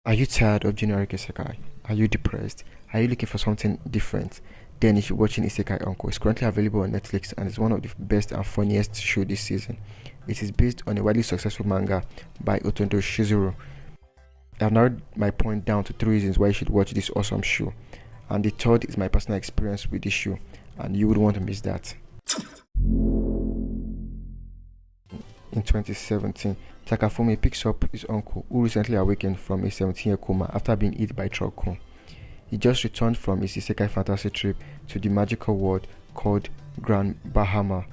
Are you tired of generic Isekai? Are you depressed? Are you looking for something different? Then you should watch Isekai Uncle. It's currently available on Netflix and is one of the best and funniest show this season. It is based on a widely successful manga by Otondo Shizuru. I have narrowed my point down to 3 reasons why you should watch this awesome show. And the third is my personal experience with this show, and you wouldn't want to miss that. In 2017, Takafumi picks up his uncle, who recently awakened from a 17-year coma after being hit by Trollkun. He just returned from his Isekai fantasy trip to the magical world called Grand Bahama.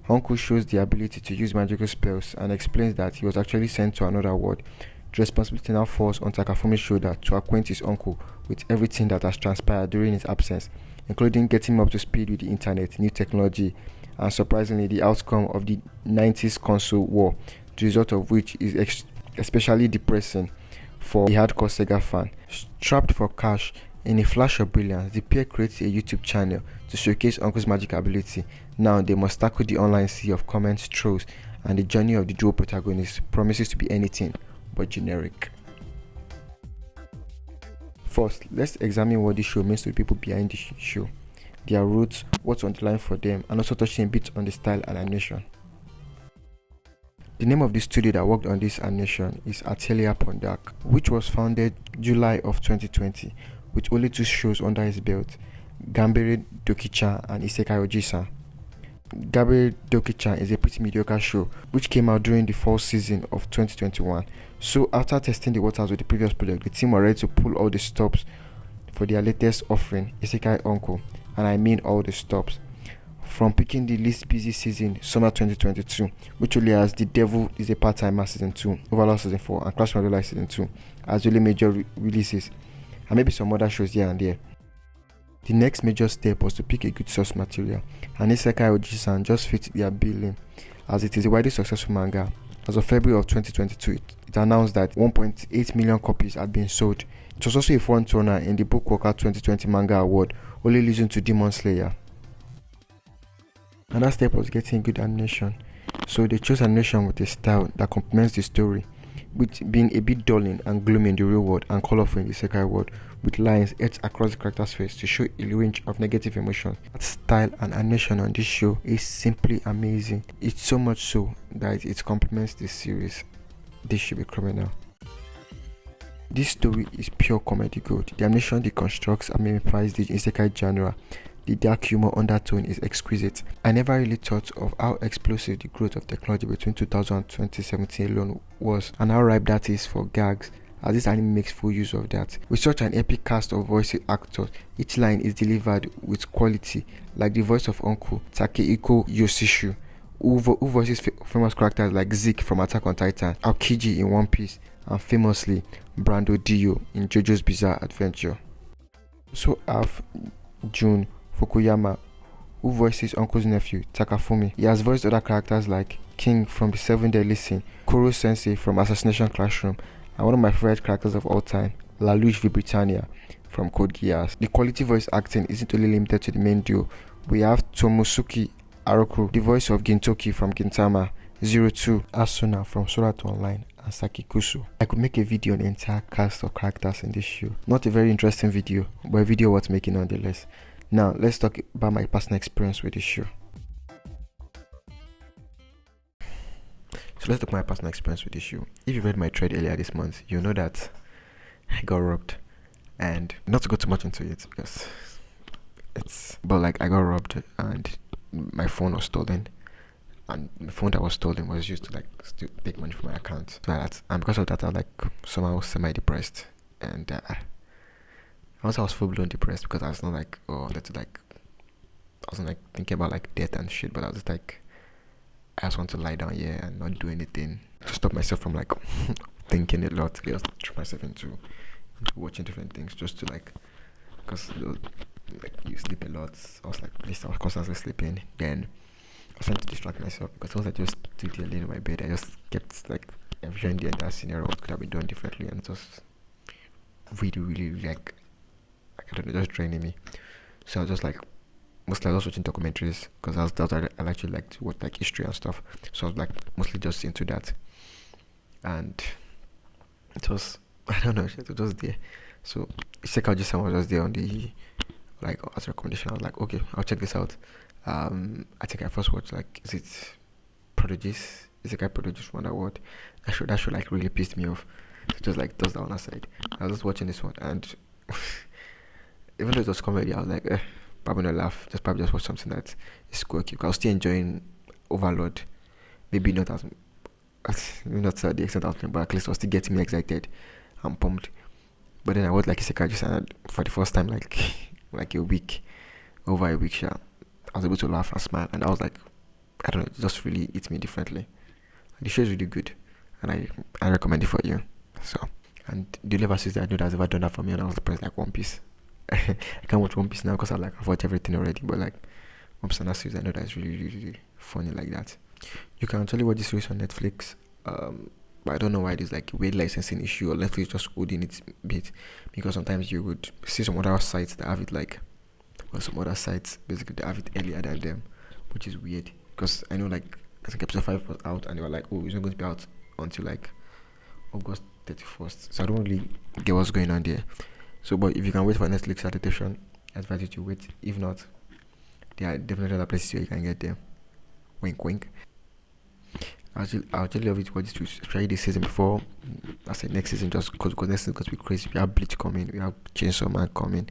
Uncle shows the ability to use magical spells and explains that he was actually sent to another world. The responsibility now falls on Takafumi's shoulder to acquaint his uncle with everything that has transpired during his absence, including getting him up to speed with the internet, new technology, and surprisingly the outcome of the 90s console war, the result of which is especially depressing for a hardcore Sega fan. Strapped for cash, in a flash of brilliance, the pair creates a YouTube channel to showcase Uncle's magic ability. Now they must tackle the online sea of comments, trolls, and the journey of the duo protagonists promises to be anything but generic. First, let's examine what this show means to the people behind the show, their roots, what's on the line for them, and also touching a bit on the style and animation. The name of the studio that worked on this animation is Atelier Pondak, which was founded July of 2020, with only 2 shows under his belt, Gambare Dokichan and Isekai Ojisan. Gambare Dokichan is a pretty mediocre show, which came out during the fall season of 2021. So after testing the waters with the previous project, the team were ready to pull all the stops for their latest offering, Isekai Uncle, and I mean all the stops. From picking the least busy season, summer 2022, which only has The Devil is a Part-Timer season 2, Overlord season 4, and Clash Royale season 2 as really major releases, and maybe some other shows here and there. The next major step was to pick a good source material, and Isekai Ojisan just fit their billing, as it is a widely successful manga. As of February of 2022, it announced that 1.8 million copies had been sold. It was also a front-runner in the Bookwalker 2020 Manga Award, only losing to Demon Slayer. Another step was getting good animation, so they chose animation with a style that complements the story, with being a bit dulling and gloomy in the real world and colorful in the Isekai world, with lines etched across the character's face to show a range of negative emotions. That style and animation on this show is simply amazing. It's so much so that it complements the series. This should be criminal. This story is pure comedy gold. The animation deconstructs and mimifies the Isekai genre. The dark humor undertone is exquisite. I never really thought of how explosive the growth of technology between 2000 and 2017 alone was, and how ripe that is for gags, as this anime makes full use of that. With such an epic cast of voice actors, each line is delivered with quality, like the voice of Uncle Takehiko Yoshishu, who voices famous characters like Zeke from Attack on Titan, Aokiji in One Piece, and famously Brando Dio in JoJo's Bizarre Adventure. So have Jun Fukuyama, who voices Uncle's nephew, Takafumi. He has voiced other characters like King from The Seven Deadly Sins, Koro Sensei from Assassination Classroom, and one of my favorite characters of all time, Lelouch V. Britannia from Code Geass. The quality voice acting isn't only limited to the main duo. We have Tomosuke Aroku, the voice of Gintoki from Gintama, 02, Asuna from Sword Art Online, and Sakikusu. I could make a video on the entire cast of characters in this show. Not a very interesting video, but a video worth making nonetheless. Now, let's talk about my personal experience with this show. So let's talk about my personal experience with this show. If you read my thread earlier this month, you know that I got robbed. And not to go too much into it because I got robbed and my phone was stolen. And the phone that was stolen was used to still take money from my account. And because of that, I was somehow semi-depressed. And I was full blown depressed because I was not I wasn't thinking about death and shit, but I was just I just want to lie down here and not do anything to stop myself from thinking a lot. I just threw myself into watching different things just to because you sleep a lot. I was constantly sleeping. Then I was trying to distract myself because once I just stood there laying in my bed, I just kept envisioning the entire scenario, what could have been done differently, and it was really, really I don't know, just draining me. So I was just mostly I was watching documentaries because I actually like to watch history and stuff. So I was mostly just into that, and it was I don't know, it was just there. So Isekai Ojisan was just there on the, like, as a recommendation. I was like, okay, I'll check this out. I think I first watched, like, is it Prodigies? Isekai Prodigies one award. That show like really pissed me off. So just like toss down aside. I was just watching this one, and even though it was comedy, I was like, probably not laugh. Just probably just watch something that is quirky. I was still enjoying Overlord. Maybe not as not to the extent I was playing, but at least it was still getting me excited and pumped. But then I was like Isekai just for the first time, like like a week, over a week, sure, I was able to laugh and smile, and I was like, I don't know, it just really hit me differently. The show is really good, and I recommend it for you. So, and the only series that I know that's ever done that for me, and I was the person like One Piece. I can't watch One Piece now because I've watched everything already. But like One Piece and that series, I know that is really, really, really funny like that. You can actually watch this series on Netflix. But I don't know why it is like a weird licensing issue, or Netflix just holding it a bit, because sometimes you would see some other sites that have it like, well, some other sites basically they have it earlier than them, which is weird. Because I know, like, I think episode 5 was out, and they were like, oh, it's not going to be out until like August 31st. So I don't really get what's going on there. So, but if you can wait for Netflix adaptation, I advise you to wait. If not, there are definitely other places where you can get them. Wink, wink. I actually love it to watch this, especially this season before. I said next season, just because next season is going to be crazy. We have Bleach coming, we have Chainsaw Man coming,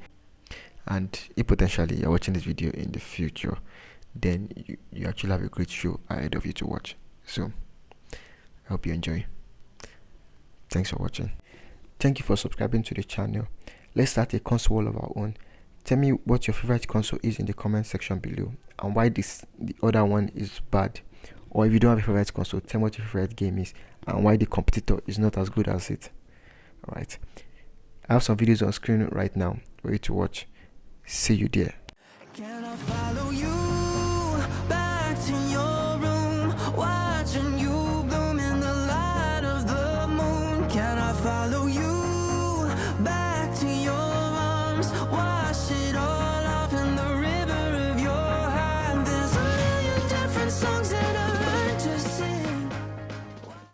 and if potentially you're watching this video in the future, then you actually have a great show ahead of you to watch. So I hope you enjoy. Thanks for watching. Thank you for subscribing to the channel. Let's start a console of our own. Tell me what your favorite console is in the comment section below, and why the other one is bad. Or if you don't have a favorite console, tell me what your favorite game is and why the competitor is not as good as it. Alright, I have some videos on screen right now for you to watch. See you there.